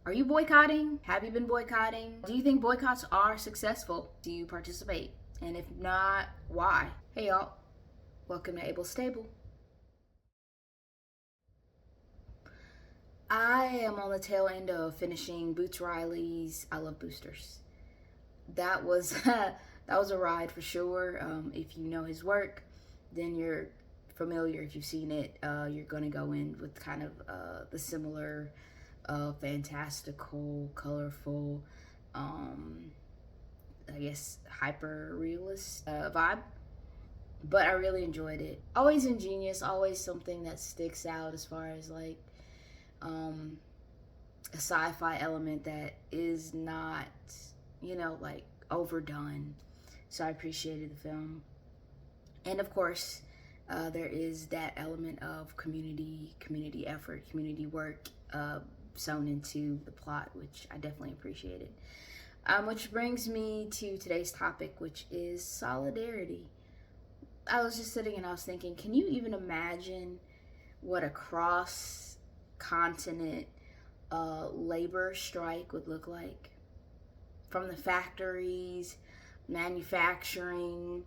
Are you boycotting? Have you been boycotting? Do you think boycotts are successful? Do you participate? And if not, why? Hey y'all, welcome to Aybil Stable. I am on the tail end of finishing Boots Riley's I Love Boosters. That was that was a ride for sure. If you know his work, then you're familiar. If you've seen it, you're gonna go in with kind of the similar, fantastical, colorful, I guess hyper realist vibe. But I really enjoyed it. Always ingenious, always something that sticks out as far as like um, a sci-fi element that is not, like overdone. So I appreciated the film, and of course, there is that element of community effort, community work sewn into the plot, which I definitely appreciated. Which brings me to today's topic, which is solidarity. I was just sitting and I was thinking, can you even imagine what a cross continent labor strike would look like? From the factories, manufacturing,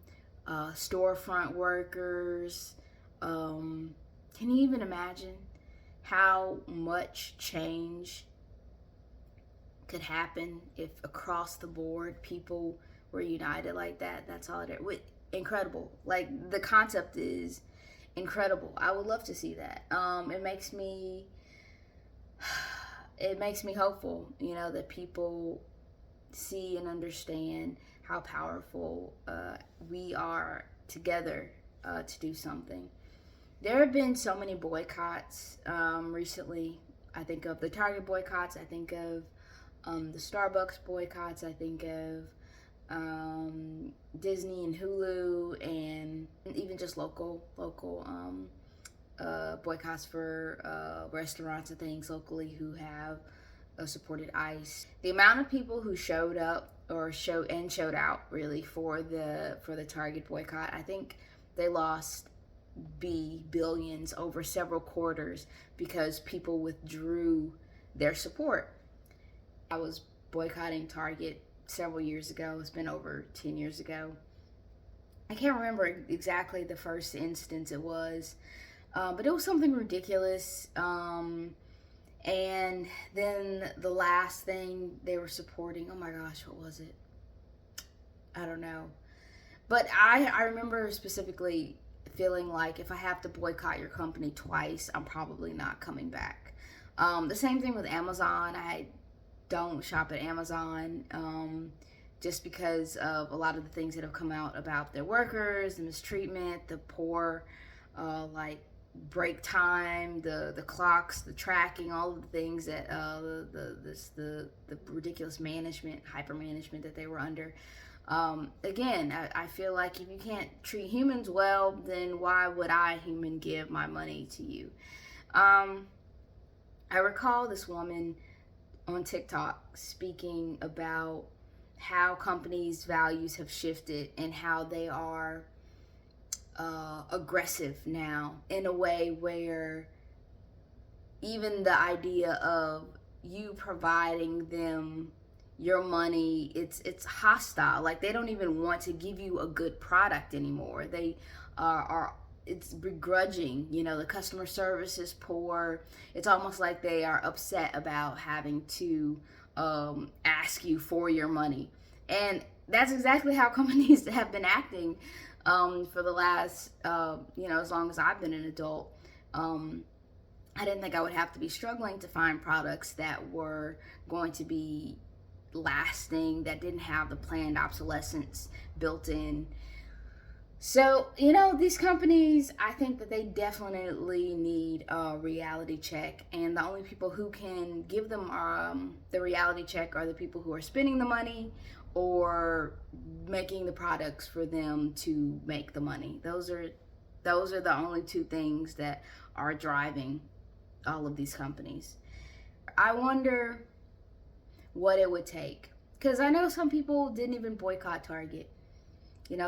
storefront workers. Can you even imagine how much change could happen if across the board people were united like that? That's all it is. Incredible. Like, the concept is incredible. I would love to see that. It makes me hopeful, that people see and understand how powerful we are together to do something. There have been so many boycotts recently. I think of the Target boycotts. I think of the Starbucks boycotts. I think of Disney and Hulu, and even just local boycotts for restaurants and things locally who have supported ICE. The amount of people who showed up or showed out really for the Target boycott, I think they lost billions over several quarters because people withdrew their support. I was boycotting Target several years ago. It's been over 10 years ago. I can't remember exactly the first instance it was, but it was something ridiculous. And then the last thing they were supporting, oh my gosh, what was it? I don't know. But I remember specifically feeling like if I have to boycott your company twice, I'm probably not coming back. The same thing with Amazon. I don't shop at Amazon just because of a lot of the things that have come out about their workers, the mistreatment, the poor like break time, the clocks, the tracking, all of the things that the ridiculous management, hyper management that they were under. Again, I feel like if you can't treat humans well, then why would I, human, give my money to you? I recall this woman on TikTok speaking about how companies' values have shifted and how they are aggressive now in a way where even the idea of you providing them your money, it's hostile. Like, they don't even want to give you a good product anymore. They are it's begrudging. The customer service is poor. It's almost like they are upset about having to ask you for your money. And that's exactly how companies have been acting for the last, as long as I've been an adult. I didn't think I would have to be struggling to find products that were going to be lasting, that didn't have the planned obsolescence built in. So, these companies, I think that they definitely need a reality check. And the only people who can give them the reality check are the people who are spending the money or making the products for them to make the money. Those are the only two things that are driving all of these companies. I wonder what it would take. Because I know some people didn't even boycott Target.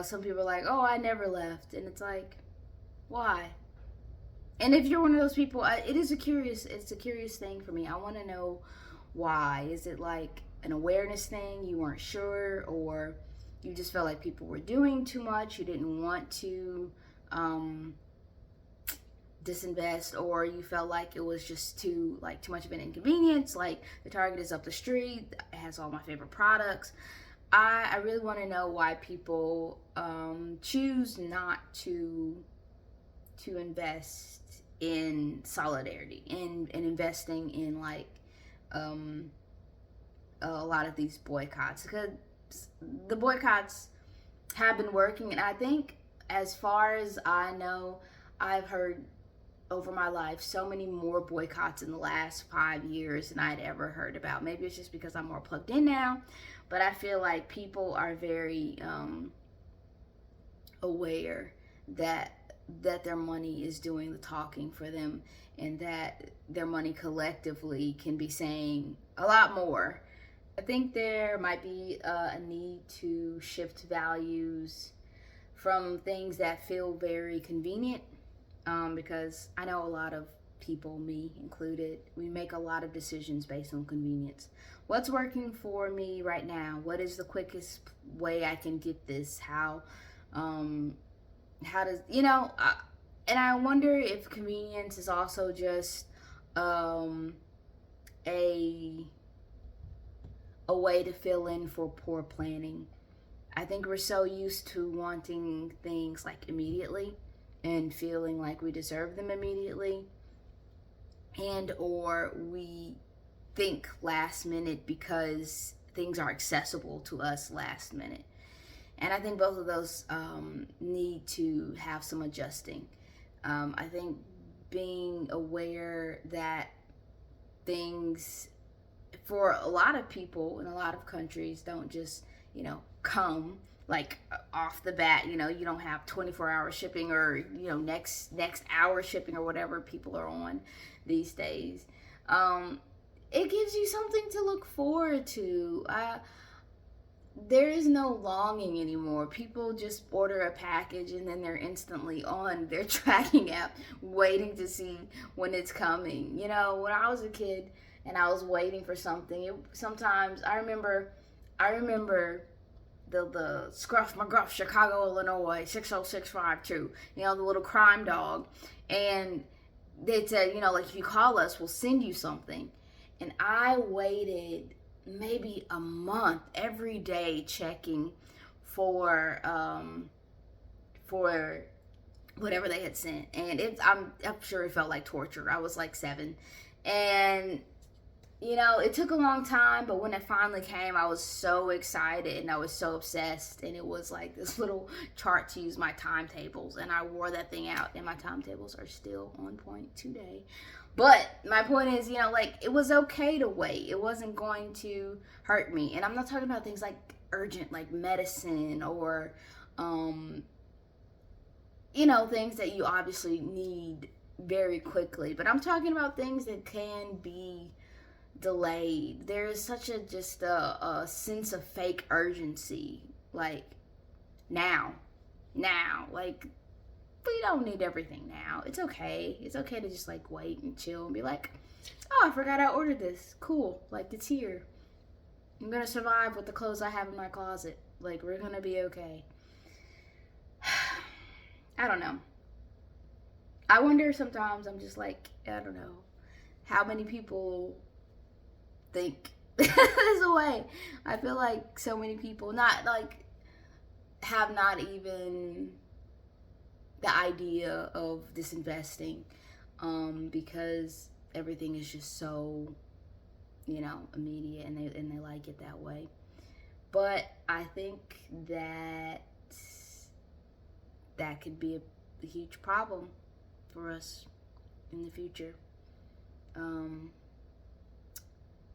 Some people are like, oh, I never left. And it's like, why? And if you're one of those people, it's a curious thing for me. I want to know Why? Is it like an awareness thing? You weren't sure, or you just felt like people were doing too much, you didn't want to disinvest, or you felt like it was just too much of an inconvenience, like the Target is up the street, it has all my favorite products. I really want to know why people choose not to invest in solidarity and investing in a lot of these boycotts, because the boycotts have been working. And I think, as far as I know, I've heard over my life so many more boycotts in the last 5 years than I'd ever heard about. Maybe it's just because I'm more plugged in now, but I feel like people are very aware that their money is doing the talking for them, and that their money collectively can be saying a lot more. I think there might be a need to shift values from things that feel very convenient, because I know a lot of people, me included, we make a lot of decisions based on convenience. What's working for me right now? What is the quickest way I can get this? How does, and I wonder if convenience is also just a way to fill in for poor planning. I think we're so used to wanting things like immediately and feeling like we deserve them immediately, and or we think last minute because things are accessible to us last minute. And I think both of those need to have some adjusting. I think being aware that things, for a lot of people in a lot of countries, don't just, come like off the bat. You don't have 24-hour shipping, or next hour shipping, or whatever people are on these days. It gives you something to look forward to. There is no longing anymore. People just order a package and then they're instantly on their tracking app waiting to see when it's coming. When I was a kid and I was waiting for something, sometimes I remember the Scruff McGruff Chicago, Illinois 60652, the little crime dog. And they said, if you call us, we'll send you something. And I waited maybe a month every day checking for whatever they had sent. And I'm sure it felt like torture. I was like 7. And it took a long time, but when it finally came, I was so excited and I was so obsessed. And it was like this little chart to use my timetables, and I wore that thing out, and my timetables are still on point today. But my point is, it was okay to wait. It wasn't going to hurt me. And I'm not talking about things like urgent, like medicine, or things that you obviously need very quickly. But I'm talking about things that can be delayed. There is such a sense of fake urgency, like now, like we don't need everything now. It's okay. It's okay to just wait and chill and be like, oh, I forgot I ordered this. Cool. It's here. I'm gonna survive with the clothes I have in my closet. We're gonna be okay. I don't know. I wonder sometimes, I'm just I don't know, how many people think there's a way. I feel like so many people have not even the idea of disinvesting, because everything is just so immediate, and they like it that way. But I think that could be a huge problem for us in the future.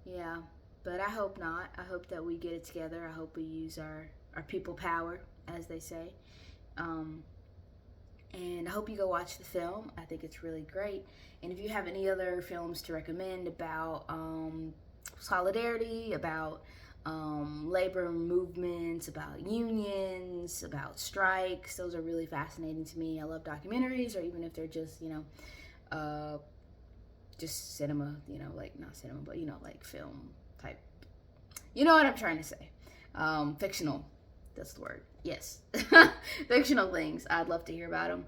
Yeah, but I hope not. I hope that we get it together. I hope we use our people power, as they say. And I hope you go watch the film. I think it's really great. And if you have any other films to recommend about solidarity, about labor movements, about unions, about strikes, those are really fascinating to me. I love documentaries, or even if they're just, just cinema, like not cinema, but like film type. You know what I'm trying to say? Fictional. That's the word. Yes, fictional things. I'd love to hear about them.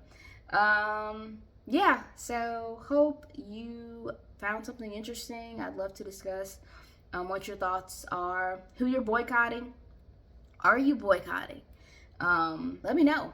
Yeah. So hope you found something interesting. I'd love to discuss what your thoughts are. Who you're boycotting? Are you boycotting? Let me know.